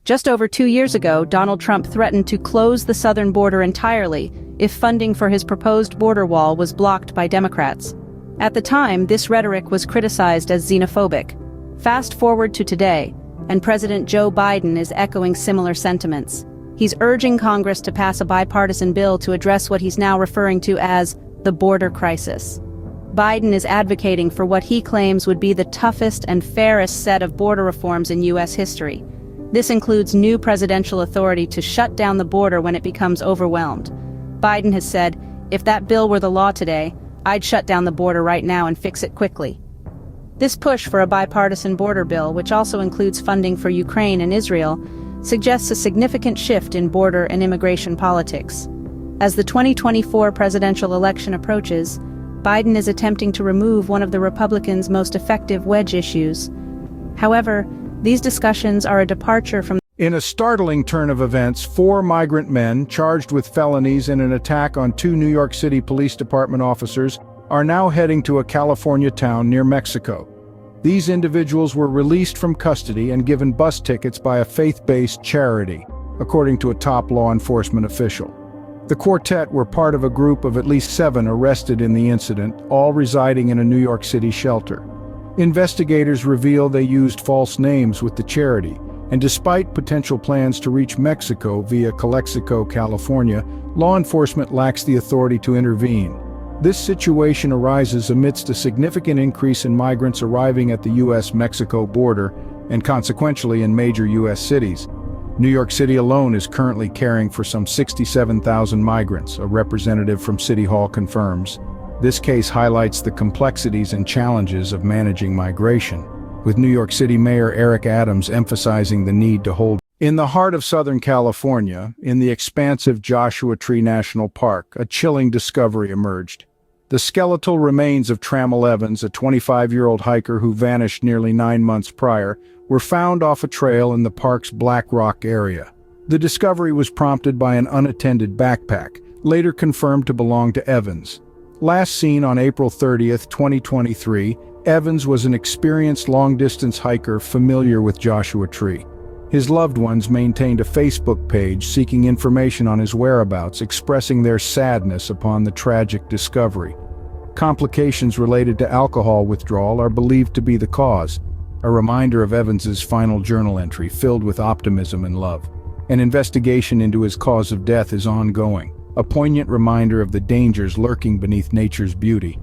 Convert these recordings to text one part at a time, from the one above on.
Just over 2 years ago, Donald Trump threatened to close the southern border entirely if funding for his proposed border wall was blocked by Democrats. At the time, this rhetoric was criticized as xenophobic. Fast forward to today, and President Joe Biden is echoing similar sentiments. He's urging Congress to pass a bipartisan bill to address what he's now referring to as the border crisis. Biden is advocating for what he claims would be the toughest and fairest set of border reforms in U.S. history. This includes new presidential authority to shut down the border when it becomes overwhelmed. Biden has said, if that bill were the law today, I'd shut down the border right now and fix it quickly. This push for a bipartisan border bill, which also includes funding for Ukraine and Israel, suggests a significant shift in border and immigration politics. As the 2024 presidential election approaches, Biden is attempting to remove one of the Republicans' most effective wedge issues. However, these discussions are a departure from. In a startling turn of events, 4 migrant men charged with felonies in an attack on 2 New York City Police Department officers are now heading to a California town near Mexico. These individuals were released from custody and given bus tickets by a faith-based charity, according to a top law enforcement official. The quartet were part of a group of at least 7 arrested in the incident, all residing in a New York City shelter. Investigators reveal they used false names with the charity, and despite potential plans to reach Mexico via Calexico, California, law enforcement lacks the authority to intervene. This situation arises amidst a significant increase in migrants arriving at the U.S.-Mexico border and consequentially in major U.S. cities. New York City alone is currently caring for some 67,000 migrants, a representative from City Hall confirms. This case highlights the complexities and challenges of managing migration, with New York City Mayor Eric Adams emphasizing the need to hold. In the heart of Southern California, in the expansive Joshua Tree National Park, a chilling discovery emerged. The skeletal remains of Trammell Evans, a 25-year-old hiker who vanished nearly 9 months prior, were found off a trail in the park's Black Rock area. The discovery was prompted by an unattended backpack, later confirmed to belong to Evans. Last seen on April 30, 2023, Evans was an experienced long-distance hiker familiar with Joshua Tree. His loved ones maintained a Facebook page seeking information on his whereabouts, expressing their sadness upon the tragic discovery. Complications related to alcohol withdrawal are believed to be the cause, a reminder of Evans's final journal entry filled with optimism and love. An investigation into his cause of death is ongoing, a poignant reminder of the dangers lurking beneath nature's beauty.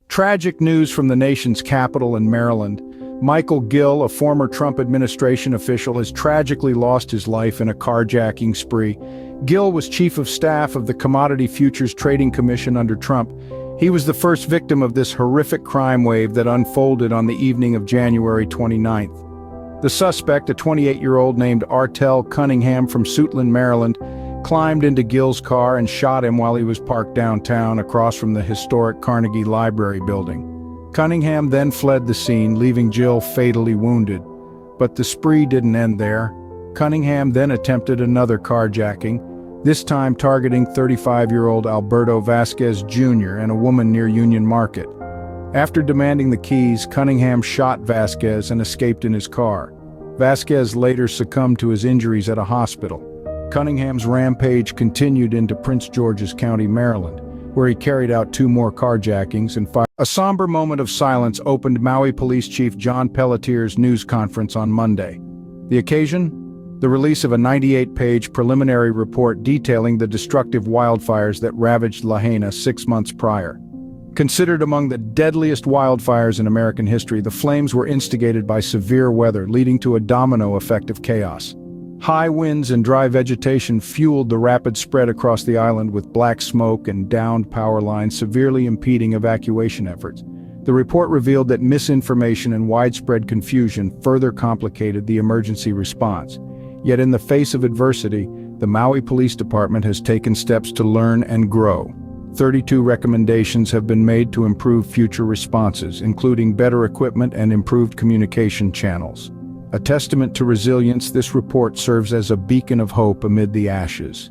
Tragic news from the nation's capital in Maryland. Michael Gill, a former Trump administration official, has tragically lost his life in a carjacking spree. Gill was chief of staff of the Commodity Futures Trading Commission under Trump. He was the first victim of this horrific crime wave that unfolded on the evening of January 29th. The suspect, a 28-year-old named Artell Cunningham from Suitland, Maryland, climbed into Gill's car and shot him while he was parked downtown across from the historic Carnegie Library building. Cunningham then fled the scene, leaving Gill fatally wounded. But the spree didn't end there. Cunningham then attempted another carjacking, this time targeting 35-year-old Alberto Vasquez Jr. and a woman near Union Market. After demanding the keys, Cunningham shot Vasquez and escaped in his car. Vasquez later succumbed to his injuries at a hospital. Cunningham's rampage continued into Prince George's County, Maryland, where he carried out 2 more carjackings and fired. A somber moment of silence opened Maui Police Chief John Pelletier's news conference on Monday. The occasion? The release of a 98-page preliminary report detailing the destructive wildfires that ravaged Lahaina 6 months prior. Considered among the deadliest wildfires in American history, the flames were instigated by severe weather, leading to a domino effect of chaos. High winds and dry vegetation fueled the rapid spread across the island, with black smoke and downed power lines severely impeding evacuation efforts. The report revealed that misinformation and widespread confusion further complicated the emergency response. Yet in the face of adversity, the Maui Police Department has taken steps to learn and grow. 32 recommendations have been made to improve future responses, including better equipment and improved communication channels. A testament to resilience, this report serves as a beacon of hope amid the ashes.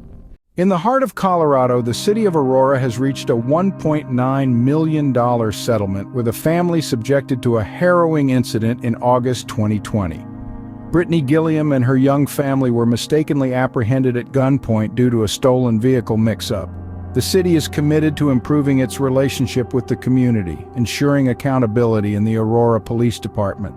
In the heart of Colorado, the city of Aurora has reached a $1.9 million settlement with a family subjected to a harrowing incident in August 2020. Brittany Gilliam and her young family were mistakenly apprehended at gunpoint due to a stolen vehicle mix-up. The city is committed to improving its relationship with the community, ensuring accountability in the Aurora Police Department.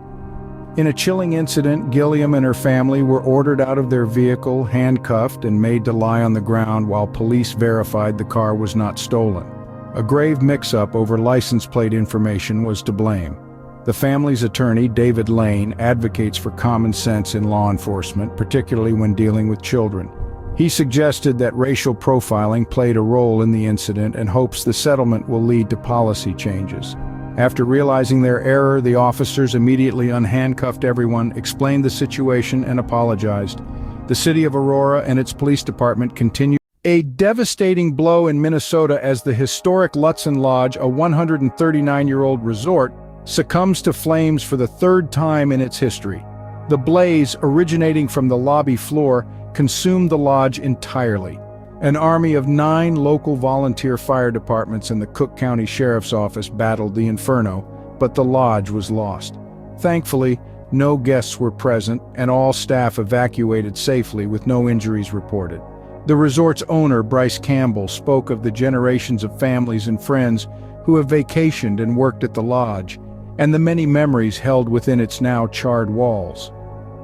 In a chilling incident, Gilliam and her family were ordered out of their vehicle, handcuffed, and made to lie on the ground while police verified the car was not stolen. A grave mix-up over license plate information was to blame. The family's attorney, David Lane, advocates for common sense in law enforcement, particularly when dealing with children. He suggested that racial profiling played a role in the incident and hopes the settlement will lead to policy changes. After realizing their error, the officers immediately unhandcuffed everyone, explained the situation, and apologized. The city of Aurora and its police department continue. A devastating blow in Minnesota as the historic Lutsen Lodge, a 139-year-old resort, succumbs to flames for the third time in its history. The blaze, originating from the lobby floor, consumed the lodge entirely. An army of 9 local volunteer fire departments and the Cook County Sheriff's Office battled the inferno, but the lodge was lost. Thankfully, no guests were present, and all staff evacuated safely with no injuries reported. The resort's owner, Bryce Campbell, spoke of the generations of families and friends who have vacationed and worked at the lodge, and the many memories held within its now charred walls.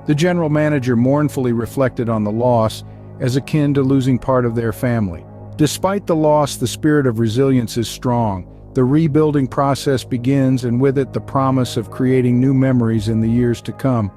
The general manager mournfully reflected on the loss as akin to losing part of their family. Despite the loss, the spirit of resilience is strong. The rebuilding process begins, and with it the promise of creating new memories in the years to come.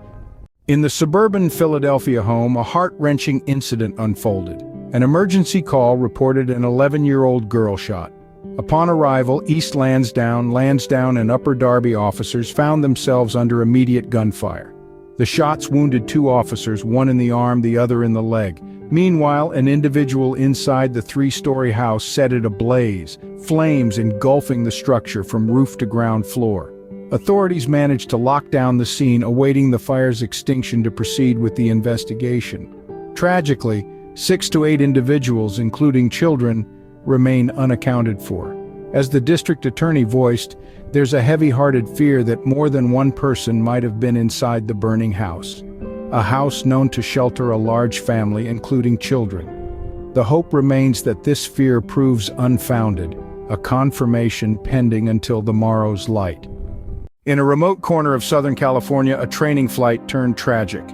In the suburban Philadelphia home, a heart-wrenching incident unfolded. An emergency call reported an 11-year-old girl shot. Upon arrival, East Lansdowne, and Upper Darby officers found themselves under immediate gunfire. The shots wounded 2 officers, one in the arm, the other in the leg. Meanwhile, an individual inside the 3-story house set it ablaze, flames engulfing the structure from roof to ground floor. Authorities managed to lock down the scene, awaiting the fire's extinction to proceed with the investigation. Tragically, 6 to 8 individuals, including children, remain unaccounted for. As the district attorney voiced, there's a heavy-hearted fear that more than one person might have been inside the burning house. A house known to shelter a large family, including children. The hope remains that this fear proves unfounded, a confirmation pending until the morrow's light. In a remote corner of Southern California, a training flight turned tragic.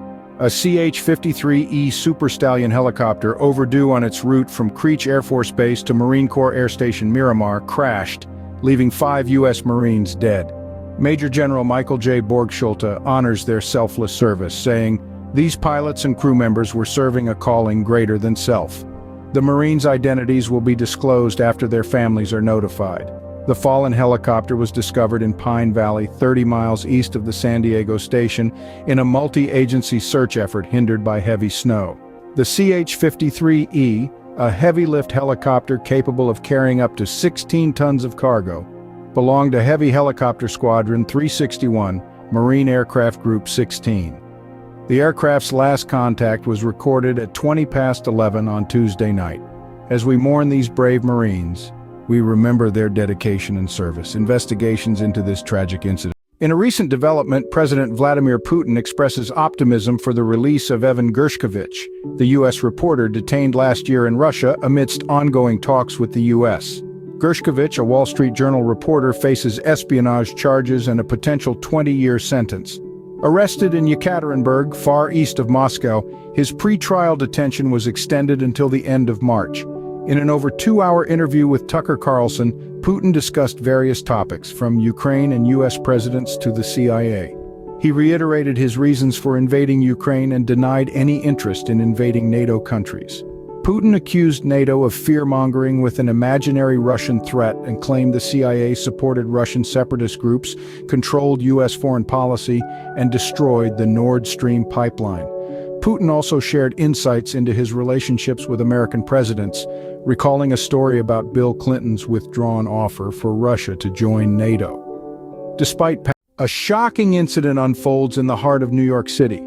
A CH-53E Super Stallion helicopter, overdue on its route from Creech Air Force Base to Marine Corps Air Station Miramar, crashed, leaving 5 U.S. Marines dead. Major General Michael J. Borgschulte honors their selfless service, saying, "These pilots and crew members were serving a calling greater than self." The Marines' identities will be disclosed after their families are notified. The fallen helicopter was discovered in Pine Valley, 30 miles east of the San Diego station, in a multi-agency search effort hindered by heavy snow. The CH-53E, a heavy-lift helicopter capable of carrying up to 16 tons of cargo, belonged to Heavy Helicopter Squadron 361, Marine Aircraft Group 16. The aircraft's last contact was recorded at 20 past 11 on Tuesday night. As we mourn these brave Marines, we remember their dedication and service. Investigations into this tragic incident. In a recent development, President Vladimir Putin expresses optimism for the release of Evan Gershkovich, the U.S. reporter detained last year in Russia amidst ongoing talks with the U.S. Gershkovich, a Wall Street Journal reporter, faces espionage charges and a potential 20-year sentence. Arrested in Yekaterinburg, far east of Moscow, his pre-trial detention was extended until the end of March. In an over 2-hour interview with Tucker Carlson, Putin discussed various topics, from Ukraine and U.S. presidents to the CIA. He reiterated his reasons for invading Ukraine and denied any interest in invading NATO countries. Putin accused NATO of fear-mongering with an imaginary Russian threat and claimed the CIA supported Russian separatist groups, controlled U.S. foreign policy, and destroyed the Nord Stream pipeline. Putin also shared insights into his relationships with American presidents, recalling a story about Bill Clinton's withdrawn offer for Russia to join NATO. Despite a shocking incident unfolds in the heart of New York City.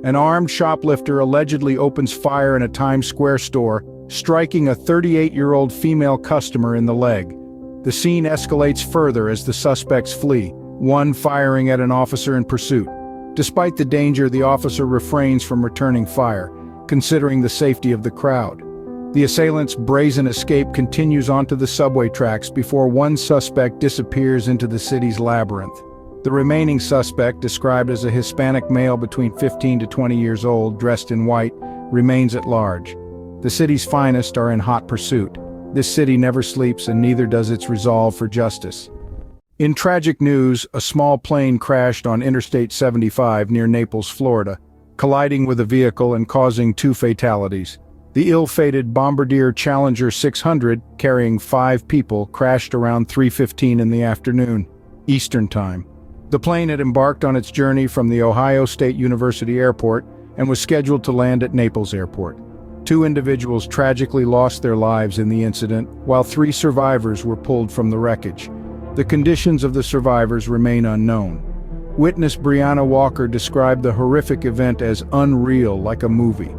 An armed shoplifter allegedly opens fire in a Times Square store, striking a 38-year-old female customer in the leg. The scene escalates further as the suspects flee, one firing at an officer in pursuit. Despite the danger, the officer refrains from returning fire, considering the safety of the crowd. The assailant's brazen escape continues onto the subway tracks before one suspect disappears into the city's labyrinth. The remaining suspect, described as a Hispanic male between 15 to 20 years old, dressed in white, remains at large. The city's finest are in hot pursuit. This city never sleeps, and neither does its resolve for justice. In tragic news, a small plane crashed on Interstate 75 near Naples, Florida, colliding with a vehicle and causing 2 fatalities. The ill-fated Bombardier Challenger 600, carrying 5 people, crashed around 3:15 in the afternoon, Eastern Time. The plane had embarked on its journey from the Ohio State University Airport and was scheduled to land at Naples Airport. 2 individuals tragically lost their lives in the incident, while 3 survivors were pulled from the wreckage. The conditions of the survivors remain unknown. Witness Brianna Walker described the horrific event as unreal, like a movie.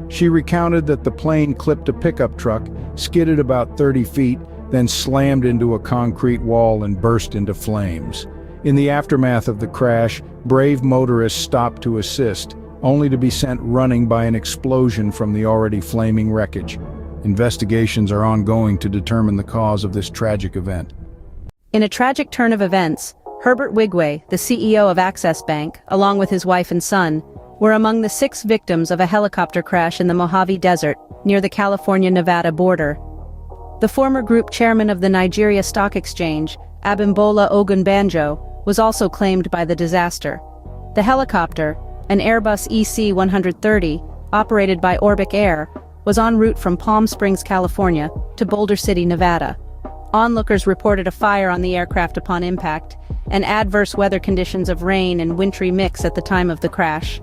She recounted that the plane clipped a pickup truck, skidded about 30 feet, then slammed into a concrete wall and burst into flames. In the aftermath of the crash, brave motorists stopped to assist, only to be sent running by an explosion from the already flaming wreckage. Investigations are ongoing to determine the cause of this tragic event. In a tragic turn of events, Herbert Wigway, the CEO of Access Bank, along with his wife and son, were among the 6 victims of a helicopter crash in the Mojave Desert, near the California-Nevada border. The former group chairman of the Nigeria Stock Exchange, Abimbola Ogunbanjo, was also claimed by the disaster. The helicopter, an Airbus EC-130, operated by Orbic Air, was en route from Palm Springs, California, to Boulder City, Nevada. Onlookers reported a fire on the aircraft upon impact, and adverse weather conditions of rain and wintry mix at the time of the crash.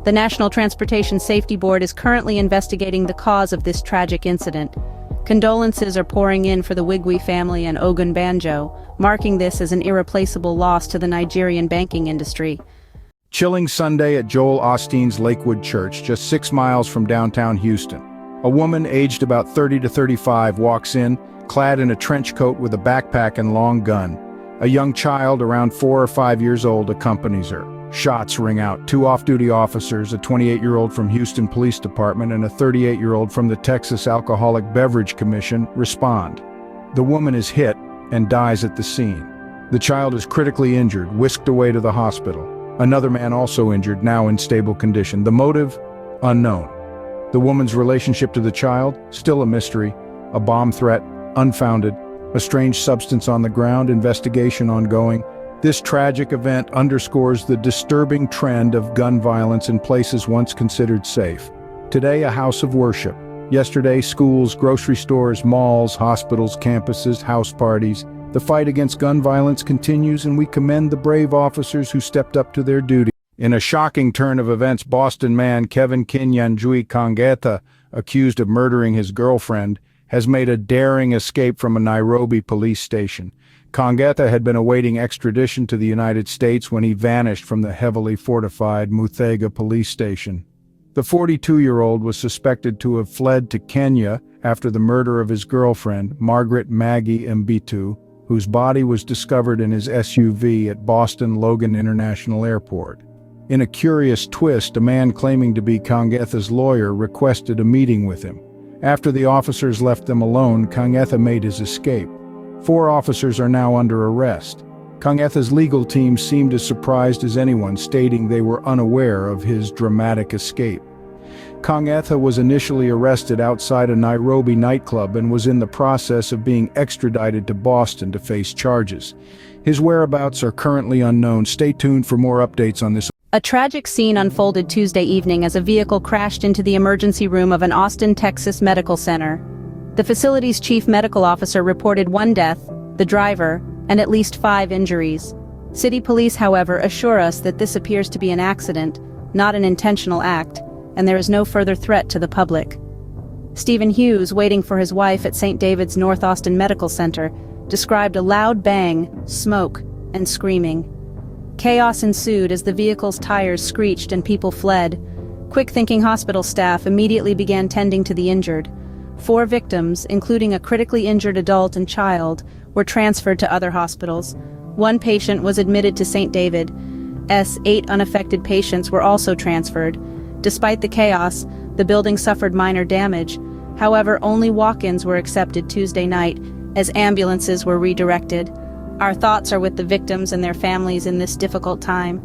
The National Transportation Safety Board is currently investigating the cause of this tragic incident. Condolences are pouring in for the Wigwe family and Ogunbanjo, marking this as an irreplaceable loss to the Nigerian banking industry. Chilling Sunday at Joel Osteen's Lakewood Church, just 6 miles from downtown Houston. A woman aged about 30 to 35 walks in, clad in a trench coat with a backpack and long gun. A young child around 4 or 5 years old accompanies her. Shots ring out. 2 off-duty officers, a 28-year-old from Houston Police Department and a 38-year-old from the Texas Alcoholic Beverage Commission, respond. The woman is hit and dies at the scene. The child is critically injured, whisked away to the hospital. Another man also injured, now in stable condition. The motive? Unknown. The woman's relationship to the child? Still a mystery. A bomb threat? Unfounded. A strange substance on the ground? Investigation ongoing. This tragic event underscores the disturbing trend of gun violence in places once considered safe. Today, a house of worship. Yesterday, schools, grocery stores, malls, hospitals, campuses, house parties. The fight against gun violence continues, and we commend the brave officers who stepped up to their duty. In a shocking turn of events, Boston man Kevin Kinyanjui Kangeta, accused of murdering his girlfriend, has made a daring escape from a Nairobi police station. Kangeta had been awaiting extradition to the United States when he vanished from the heavily fortified Muthaiga police station. The 42-year-old was suspected to have fled to Kenya after the murder of his girlfriend, Margaret Maggie Mbitu, whose body was discovered in his SUV at Boston Logan International Airport. In a curious twist, a man claiming to be Kangeta's lawyer requested a meeting with him. After the officers left them alone, Kangeta made his escape. 4 officers are now under arrest. Kangeta's legal team seemed as surprised as anyone, stating they were unaware of his dramatic escape. Kangeta was initially arrested outside a Nairobi nightclub and was in the process of being extradited to Boston to face charges. His whereabouts are currently unknown. Stay tuned for more updates on this. A tragic scene unfolded Tuesday evening as a vehicle crashed into the emergency room of an Austin, Texas medical center. The facility's chief medical officer reported 1 death, the driver, and at least 5 injuries. City police, however, assure us that this appears to be an accident, not an intentional act, and there is no further threat to the public. Stephen Hughes, waiting for his wife at St. David's North Austin Medical Center, described a loud bang, smoke, and screaming. Chaos ensued as the vehicle's tires screeched and people fled. Quick-thinking hospital staff immediately began tending to the injured. 4 victims, including a critically injured adult and child, were transferred to other hospitals. 1 patient was admitted to St. David. 8 unaffected patients were also transferred. Despite the chaos, the building suffered minor damage. However, only walk-ins were accepted Tuesday night, as ambulances were redirected. Our thoughts are with the victims and their families in this difficult time.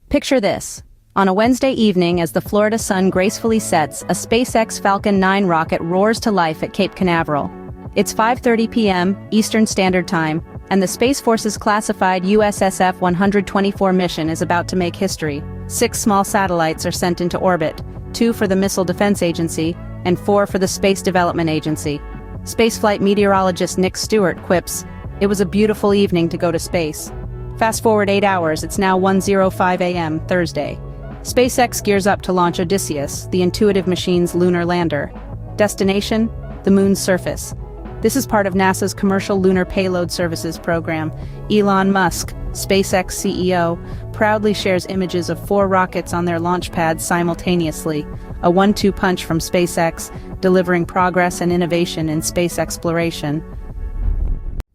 Picture this. On a Wednesday evening, as the Florida sun gracefully sets, a SpaceX Falcon 9 rocket roars to life at Cape Canaveral. It's 5:30 p.m. Eastern Standard Time, and the Space Force's classified USSF-124 mission is about to make history. 6 small satellites are sent into orbit, 2 for the Missile Defense Agency, and 4 for the Space Development Agency. Spaceflight meteorologist Nick Stewart quips, "It was a beautiful evening to go to space." Fast forward 8 hours, it's now 1:05 a.m. Thursday. SpaceX gears up to launch Odysseus, the Intuitive Machines lunar lander. Destination? The moon's surface. This is part of NASA's Commercial Lunar Payload Services program. Elon Musk, SpaceX CEO, proudly shares images of 4 rockets on their launch pads simultaneously, a 1-2 punch from SpaceX, delivering progress and innovation in space exploration.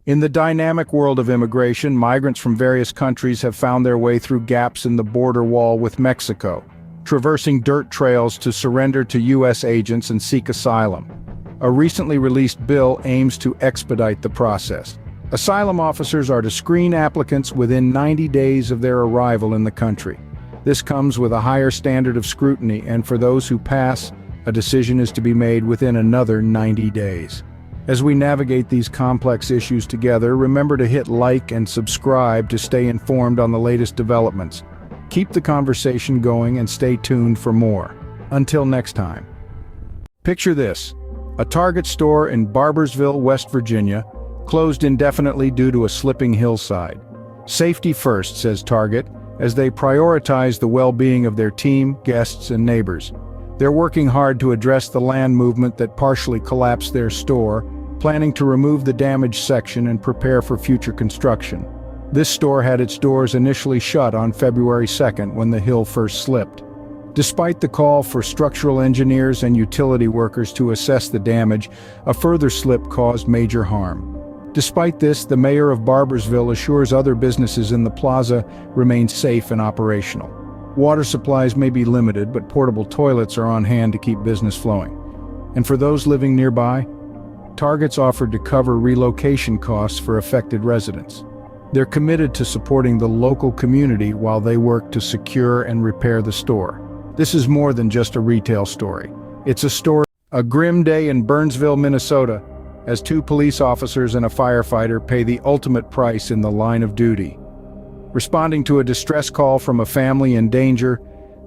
In the dynamic world of immigration, migrants from various countries have found their way through gaps in the border wall with Mexico, traversing dirt trails to surrender to U.S. agents and seek asylum. A recently released bill aims to expedite the process. Asylum officers are to screen applicants within 90 days of their arrival in the country. This comes with a higher standard of scrutiny, and for those who pass, a decision is to be made within another 90 days. As we navigate these complex issues together, remember to hit like and subscribe to stay informed on the latest developments. Keep the conversation going and stay tuned for more. Until next time. Picture this. A Target store in Barboursville, West Virginia, closed indefinitely due to a slipping hillside. Safety first, says Target, as they prioritize the well-being of their team, guests, and neighbors. They're working hard to address the land movement that partially collapsed their store, planning to remove the damaged section and prepare for future construction. This store had its doors initially shut on February 2nd when the hill first slipped. Despite the call for structural engineers and utility workers to assess the damage, a further slip caused major harm. Despite this, the mayor of Barboursville assures other businesses in the plaza remain safe and operational. Water supplies may be limited, but portable toilets are on hand to keep business flowing. And for those living nearby, Target's offered to cover relocation costs for affected residents. They're committed to supporting the local community while they work to secure and repair the store. This is more than just a retail story. It's a story. A grim day in Burnsville, Minnesota, as 2 police officers and a firefighter pay the ultimate price in the line of duty. Responding to a distress call from a family in danger,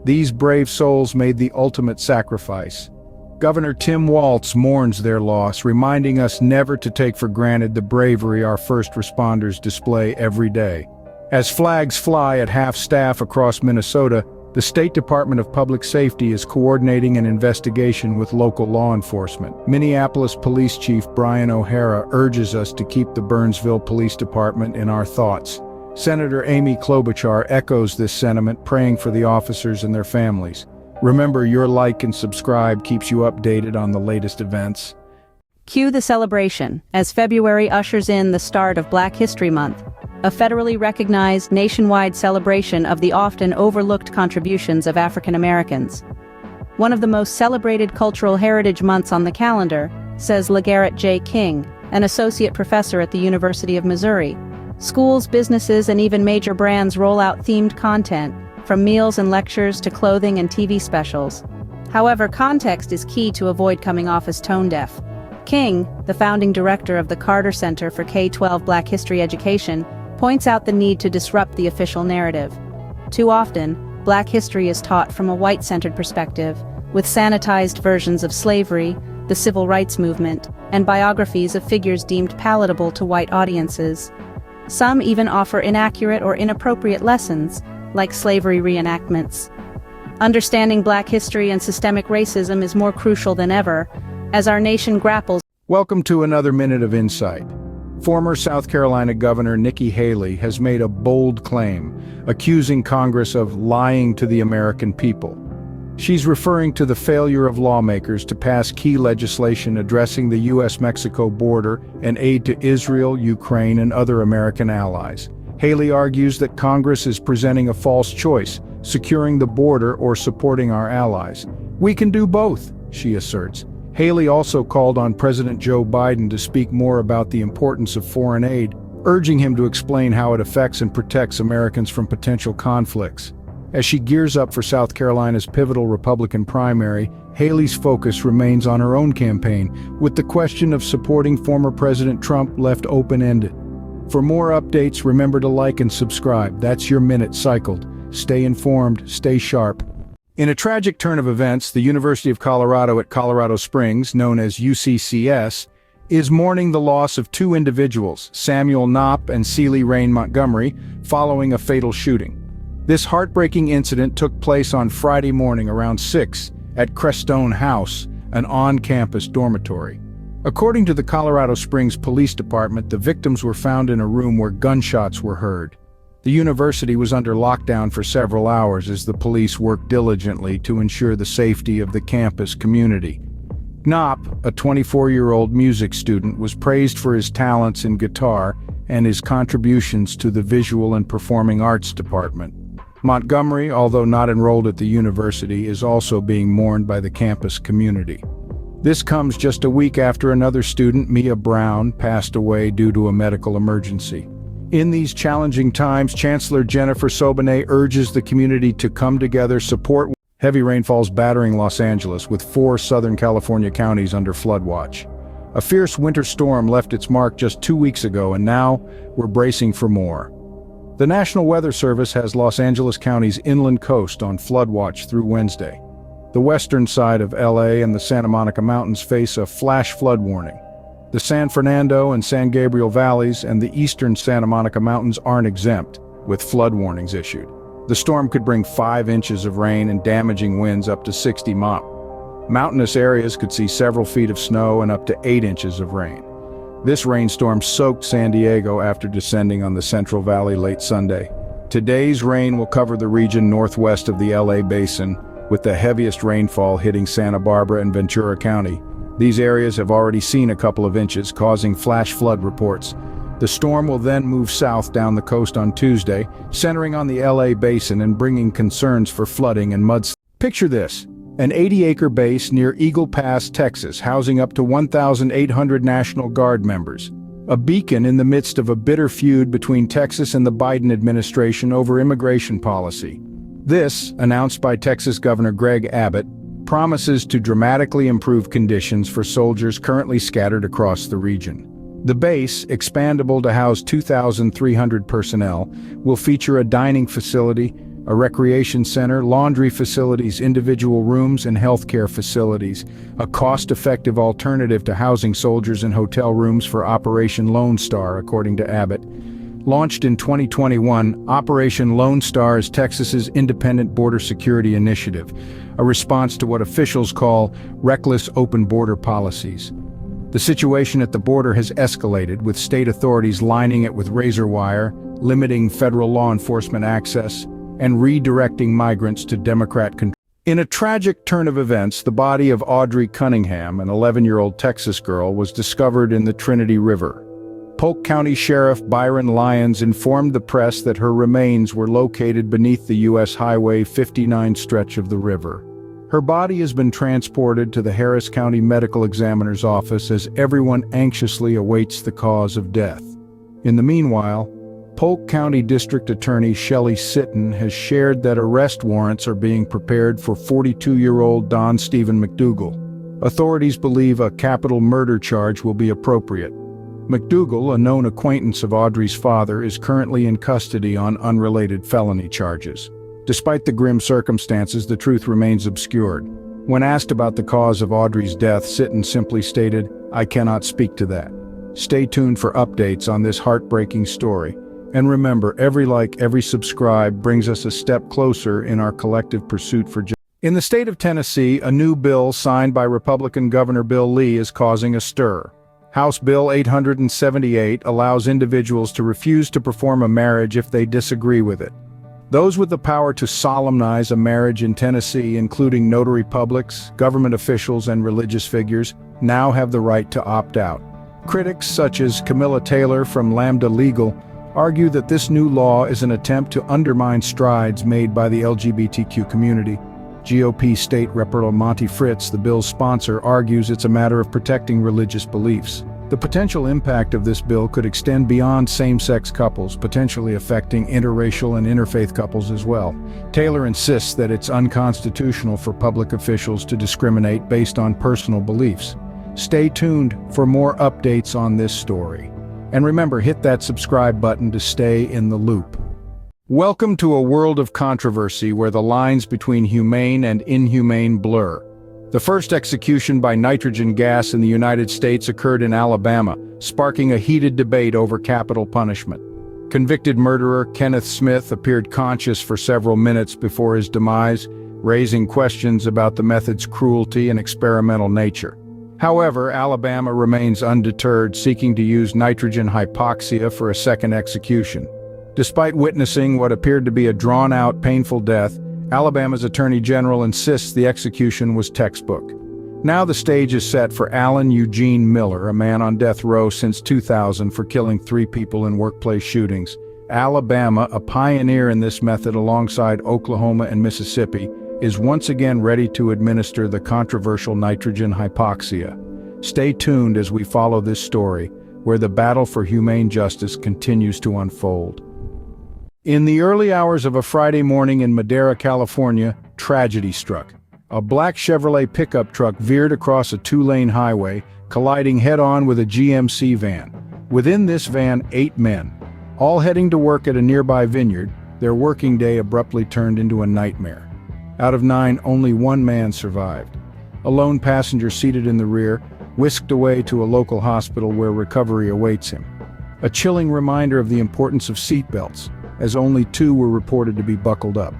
these brave souls made the ultimate sacrifice. Governor Tim Walz mourns their loss, reminding us never to take for granted the bravery our first responders display every day. As flags fly at half-staff across Minnesota, the State Department of Public Safety is coordinating an investigation with local law enforcement. Minneapolis Police Chief Brian O'Hara urges us to keep the Burnsville Police Department in our thoughts. Senator Amy Klobuchar echoes this sentiment, praying for the officers and their families. Remember, your like and subscribe keeps you updated on the latest events. Cue the celebration, as February ushers in the start of Black History Month, a federally recognized nationwide celebration of the often overlooked contributions of African Americans. One of the most celebrated cultural heritage months on the calendar, says LaGarrett J. King, an associate professor at the University of Missouri. Schools, businesses, and even major brands roll out themed content, from meals and lectures to clothing and TV specials. However, context is key to avoid coming off as tone-deaf. King, the founding director of the Carter Center for K-12 Black History Education, points out the need to disrupt the official narrative. Too often, Black history is taught from a white-centered perspective, with sanitized versions of slavery, the civil rights movement, and biographies of figures deemed palatable to white audiences. Some even offer inaccurate or inappropriate lessons, like slavery reenactments. Understanding Black history and systemic racism is more crucial than ever, as our nation grapples. Welcome to another Minute of Insight. Former South Carolina Governor Nikki Haley has made a bold claim, accusing Congress of lying to the American people. She's referring to the failure of lawmakers to pass key legislation addressing the U.S.-Mexico border and aid to Israel, Ukraine, and other American allies. Haley argues that Congress is presenting a false choice, securing the border or supporting our allies. We can do both, she asserts. Haley also called on President Joe Biden to speak more about the importance of foreign aid, urging him to explain how it affects and protects Americans from potential conflicts. As she gears up for South Carolina's pivotal Republican primary, Haley's focus remains on her own campaign, with the question of supporting former President Trump left open-ended. For more updates, remember to like and subscribe. That's your minute cycled. Stay informed, stay sharp. In a tragic turn of events, the University of Colorado at Colorado Springs, known as UCCS, is mourning the loss of two individuals, Samuel Knopp and Celie Rain Montgomery, following a fatal shooting. This heartbreaking incident took place on Friday morning around 6 at Crestone House, an on-campus dormitory. According to the Colorado Springs Police Department, the victims were found in a room where gunshots were heard. The university was under lockdown for several hours as the police worked diligently to ensure the safety of the campus community. Knopp, a 24-year-old music student, was praised for his talents in guitar and his contributions to the visual and performing arts department. Montgomery, although not enrolled at the university, is also being mourned by the campus community. This comes just a week after another student, Mia Brown, passed away due to a medical emergency. In these challenging times, Chancellor Jennifer Sobonet urges the community to come together, support. Heavy rainfalls battering Los Angeles, with 4 Southern California counties under flood watch. A fierce winter storm left its mark just 2 weeks ago, and now we're bracing for more. The National Weather Service has Los Angeles County's inland coast on flood watch through Wednesday. The western side of LA and the Santa Monica Mountains face a flash flood warning. The San Fernando and San Gabriel valleys and the eastern Santa Monica Mountains aren't exempt, with flood warnings issued. The storm could bring 5 inches of rain and damaging winds up to 60 mph. Mountainous areas could see several feet of snow and up to 8 inches of rain. This rainstorm soaked San Diego after descending on the Central Valley late Sunday. Today's rain will cover the region northwest of the LA basin, with the heaviest rainfall hitting Santa Barbara and Ventura County. These areas have already seen a couple of inches, causing flash flood reports. The storm will then move south down the coast on Tuesday, centering on the LA basin and bringing concerns for flooding and mudslides. Picture this: an 80-acre base near Eagle Pass, Texas, housing up to 1,800 National Guard members. A beacon in the midst of a bitter feud between Texas and the Biden administration over immigration policy. This, announced by Texas Governor Greg Abbott, promises to dramatically improve conditions for soldiers currently scattered across the region. The base, expandable to house 2,300 personnel, will feature a dining facility, a recreation center, laundry facilities, individual rooms, and healthcare facilities, a cost-effective alternative to housing soldiers in hotel rooms for Operation Lone Star, according to Abbott. Launched in 2021, Operation Lone Star is Texas's independent border security initiative, a response to what officials call reckless open border policies. The situation at the border has escalated, with state authorities lining it with razor wire, limiting federal law enforcement access, and redirecting migrants to Democrat control. In a tragic turn of events, the body of Audrey Cunningham, an 11-year-old Texas girl, was discovered in the Trinity River. Polk County Sheriff Byron Lyons informed the press that her remains were located beneath the U.S. Highway 59 stretch of the river. Her body has been transported to the Harris County Medical Examiner's office as everyone anxiously awaits the cause of death. In the meanwhile, Polk County District Attorney Shelley Sitton has shared that arrest warrants are being prepared for 42-year-old Don Stephen McDougal. Authorities believe a capital murder charge will be appropriate. McDougal, a known acquaintance of Audrey's father, is currently in custody on unrelated felony charges. Despite the grim circumstances, the truth remains obscured. When asked about the cause of Audrey's death, Sitton simply stated, "I cannot speak to that." Stay tuned for updates on this heartbreaking story. And remember, every like, every subscribe brings us a step closer in our collective pursuit for justice. In the state of Tennessee, a new bill signed by Republican Governor Bill Lee is causing a stir. House Bill 878 allows individuals to refuse to perform a marriage if they disagree with it. Those with the power to solemnize a marriage in Tennessee, including notary publics, government officials, and religious figures, now have the right to opt out. Critics such as Camilla Taylor from Lambda Legal argue that this new law is an attempt to undermine strides made by the LGBTQ community. GOP State Rep. Monty Fritz, the bill's sponsor, argues it's a matter of protecting religious beliefs. The potential impact of this bill could extend beyond same-sex couples, potentially affecting interracial and interfaith couples as well. Taylor insists that it's unconstitutional for public officials to discriminate based on personal beliefs. Stay tuned for more updates on this story. And remember, hit that subscribe button to stay in the loop. Welcome to a world of controversy where the lines between humane and inhumane blur. The first execution by nitrogen gas in the United States occurred in Alabama, sparking a heated debate over capital punishment. Convicted murderer Kenneth Smith appeared conscious for several minutes before his demise, raising questions about the method's cruelty and experimental nature. However, Alabama remains undeterred, seeking to use nitrogen hypoxia for a second execution. Despite witnessing what appeared to be a drawn-out, painful death, Alabama's Attorney General insists the execution was textbook. Now the stage is set for Allen Eugene Miller, a man on death row since 2000 for killing 3 people in workplace shootings. Alabama, a pioneer in this method alongside Oklahoma and Mississippi, is once again ready to administer the controversial nitrogen hypoxia. Stay tuned as we follow this story, where the battle for humane justice continues to unfold. In the early hours of a Friday morning in Madera, California, tragedy struck. A black Chevrolet pickup truck veered across a 2-lane highway, colliding head-on with a GMC van. Within this van, 8 men, all heading to work at a nearby vineyard. Their working day abruptly turned into a nightmare. Out of 9, only 1 man survived. A lone passenger seated in the rear, whisked away to a local hospital where recovery awaits him. A chilling reminder of the importance of seatbelts, as only 2 were reported to be buckled up.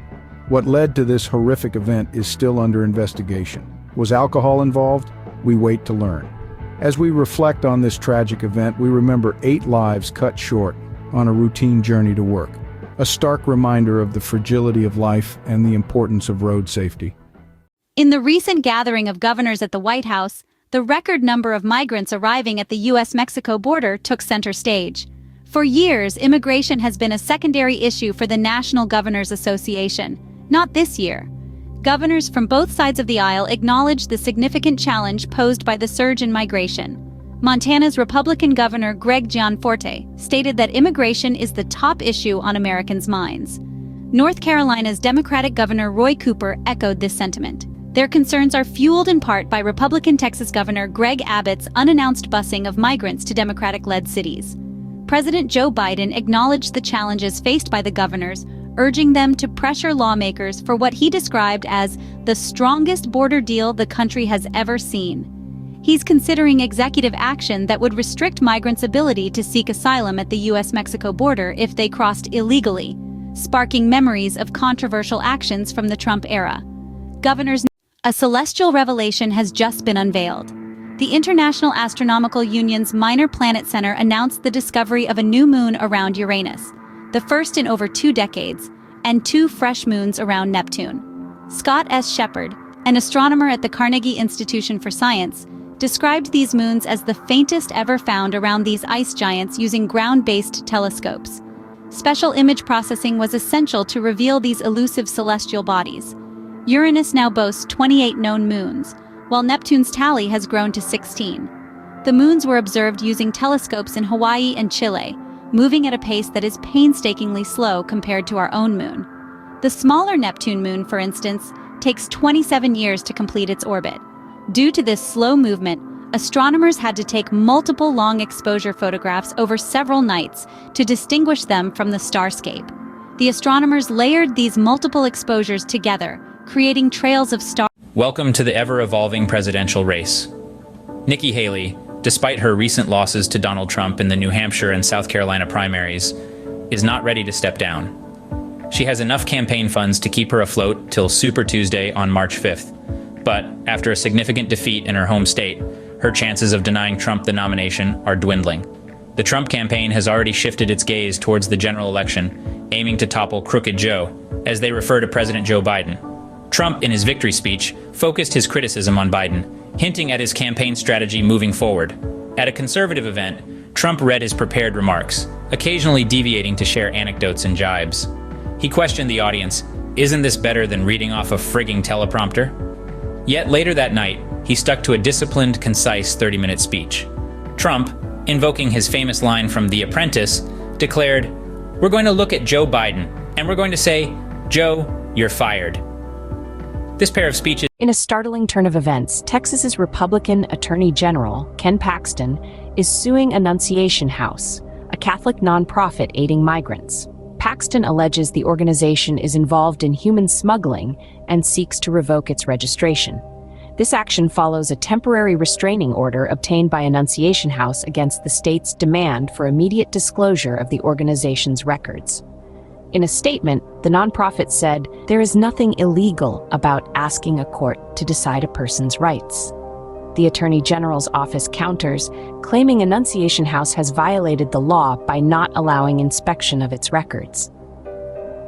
What led to this horrific event is still under investigation. Was alcohol involved? We wait to learn. As we reflect on this tragic event, we remember 8 lives cut short on a routine journey to work. A stark reminder of the fragility of life and the importance of road safety. In the recent gathering of governors at the White House, the record number of migrants arriving at the U.S.-Mexico border took center stage. For years, immigration has been a secondary issue for the National Governors Association. Not this year. Governors from both sides of the aisle acknowledged the significant challenge posed by the surge in migration. Montana's Republican Governor Greg Gianforte stated that immigration is the top issue on Americans' minds. North Carolina's Democratic Governor Roy Cooper echoed this sentiment. Their concerns are fueled in part by Republican Texas Governor Greg Abbott's unannounced busing of migrants to Democratic-led cities. President Joe Biden acknowledged the challenges faced by the governors, urging them to pressure lawmakers for what he described as the strongest border deal the country has ever seen. He's considering executive action that would restrict migrants' ability to seek asylum at the U.S.-Mexico border if they crossed illegally, sparking memories of controversial actions from the Trump era. A celestial revelation has just been unveiled. The International Astronomical Union's Minor Planet Center announced the discovery of a new moon around Uranus, the first in over 2 decades, and 2 fresh moons around Neptune. Scott S. Shepard, an astronomer at the Carnegie Institution for Science, described these moons as the faintest ever found around these ice giants using ground-based telescopes. Special image processing was essential to reveal these elusive celestial bodies. Uranus now boasts 28 known moons, while Neptune's tally has grown to 16. The moons were observed using telescopes in Hawaii and Chile, moving at a pace that is painstakingly slow compared to our own moon. The smaller Neptune moon, for instance, takes 27 years to complete its orbit. Due to this slow movement, astronomers had to take multiple long-exposure photographs over several nights to distinguish them from the starscape. The astronomers layered these multiple exposures together, creating trails of stars. Welcome to the ever-evolving presidential race. Nikki Haley, despite her recent losses to Donald Trump in the New Hampshire and South Carolina primaries, is not ready to step down. She has enough campaign funds to keep her afloat till Super Tuesday on March 5th. But after a significant defeat in her home state, her chances of denying Trump the nomination are dwindling. The Trump campaign has already shifted its gaze towards the general election, aiming to topple Crooked Joe, as they refer to President Joe Biden. Trump, in his victory speech, focused his criticism on Biden, hinting at his campaign strategy moving forward. At a conservative event, Trump read his prepared remarks, occasionally deviating to share anecdotes and jibes. He questioned the audience, "Isn't this better than reading off a frigging teleprompter?" Yet later that night, he stuck to a disciplined, concise 30-minute speech. Trump, invoking his famous line from The Apprentice, declared, "We're going to look at Joe Biden, and we're going to say, 'Joe, you're fired.'" This pair of speeches. In a startling turn of events, Texas's Republican Attorney General, Ken Paxton, is suing Annunciation House, a Catholic nonprofit aiding migrants. Paxton alleges the organization is involved in human smuggling and seeks to revoke its registration. This action follows a temporary restraining order obtained by Annunciation House against the state's demand for immediate disclosure of the organization's records. In a statement, the nonprofit said, "There is nothing illegal about asking a court to decide a person's rights." The Attorney General's office counters, claiming Annunciation House has violated the law by not allowing inspection of its records.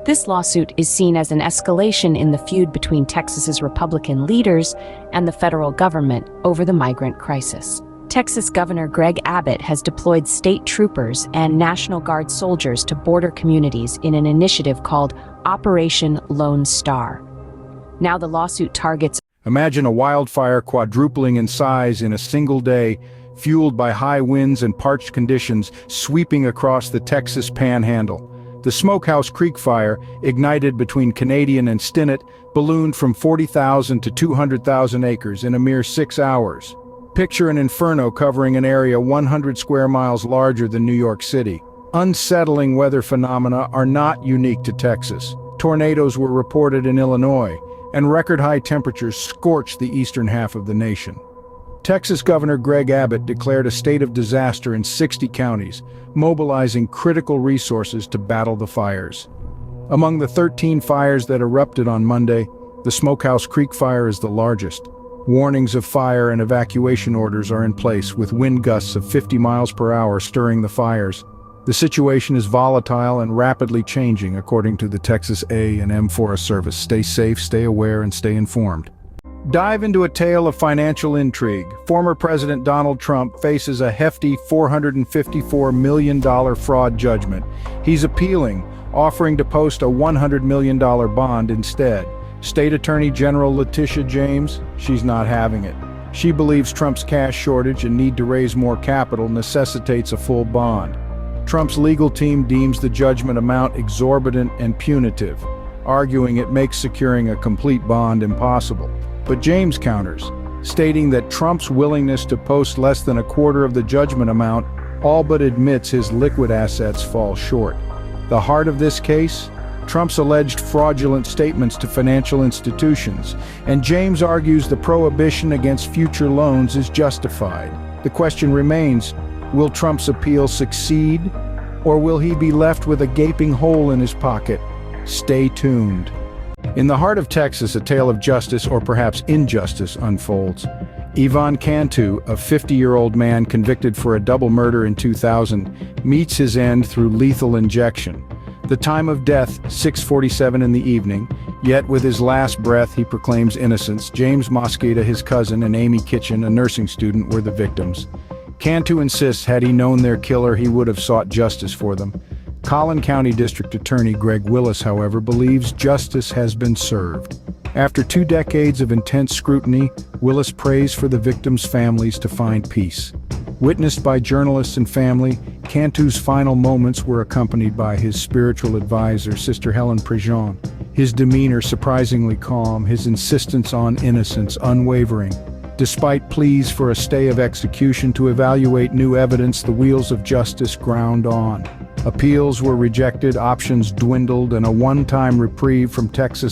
This lawsuit is seen as an escalation in the feud between Texas's Republican leaders and the federal government over the migrant crisis. Texas Governor Greg Abbott has deployed state troopers and National Guard soldiers to border communities in an initiative called Operation Lone Star. Now the lawsuit targets. Imagine a wildfire quadrupling in size in a single day, fueled by high winds and parched conditions sweeping across the Texas Panhandle. The Smokehouse Creek Fire, ignited between Canadian and Stinnett, ballooned from 40,000 to 200,000 acres in a mere 6 hours. Picture an inferno covering an area 100 square miles larger than New York City. Unsettling weather phenomena are not unique to Texas. Tornadoes were reported in Illinois, and record-high temperatures scorched the eastern half of the nation. Texas Governor Greg Abbott declared a state of disaster in 60 counties, mobilizing critical resources to battle the fires. Among the 13 fires that erupted on Monday, the Smokehouse Creek Fire is the largest. Warnings of fire and evacuation orders are in place, with wind gusts of 50 miles per hour stirring the fires. The situation is volatile and rapidly changing, according to the Texas A&M Forest Service. Stay safe, stay aware, and stay informed. Dive into a tale of financial intrigue. Former President Donald Trump faces a hefty $454 million fraud judgment. He's appealing, offering to post a $100 million bond instead. State Attorney General Letitia James, she's not having it. She believes Trump's cash shortage and need to raise more capital necessitates a full bond. Trump's legal team deems the judgment amount exorbitant and punitive, arguing it makes securing a complete bond impossible. But James counters, stating that Trump's willingness to post less than a quarter of the judgment amount all but admits his liquid assets fall short. The heart of this case? Trump's alleged fraudulent statements to financial institutions, and James argues the prohibition against future loans is justified. The question remains, will Trump's appeal succeed, or will he be left with a gaping hole in his pocket? Stay tuned. In the heart of Texas, a tale of justice, or perhaps injustice, unfolds. Ivan Cantu, a 50-year-old man convicted for a double murder in 2000, meets his end through lethal injection. The time of death, 6:47 in the evening, yet with his last breath he proclaims innocence. James Mosqueda, his cousin, and Amy Kitchen, a nursing student, were the victims. Cantu insists had he known their killer, he would have sought justice for them. Collin County District Attorney Greg Willis, however, believes justice has been served. After 2 decades of intense scrutiny, Willis prays for the victims' families to find peace. Witnessed by journalists and family, Cantu's final moments were accompanied by his spiritual advisor, Sister Helen Prejean. His demeanor surprisingly calm, his insistence on innocence unwavering. Despite pleas for a stay of execution to evaluate new evidence, the wheels of justice ground on. Appeals were rejected, options dwindled, and a one-time reprieve from Texas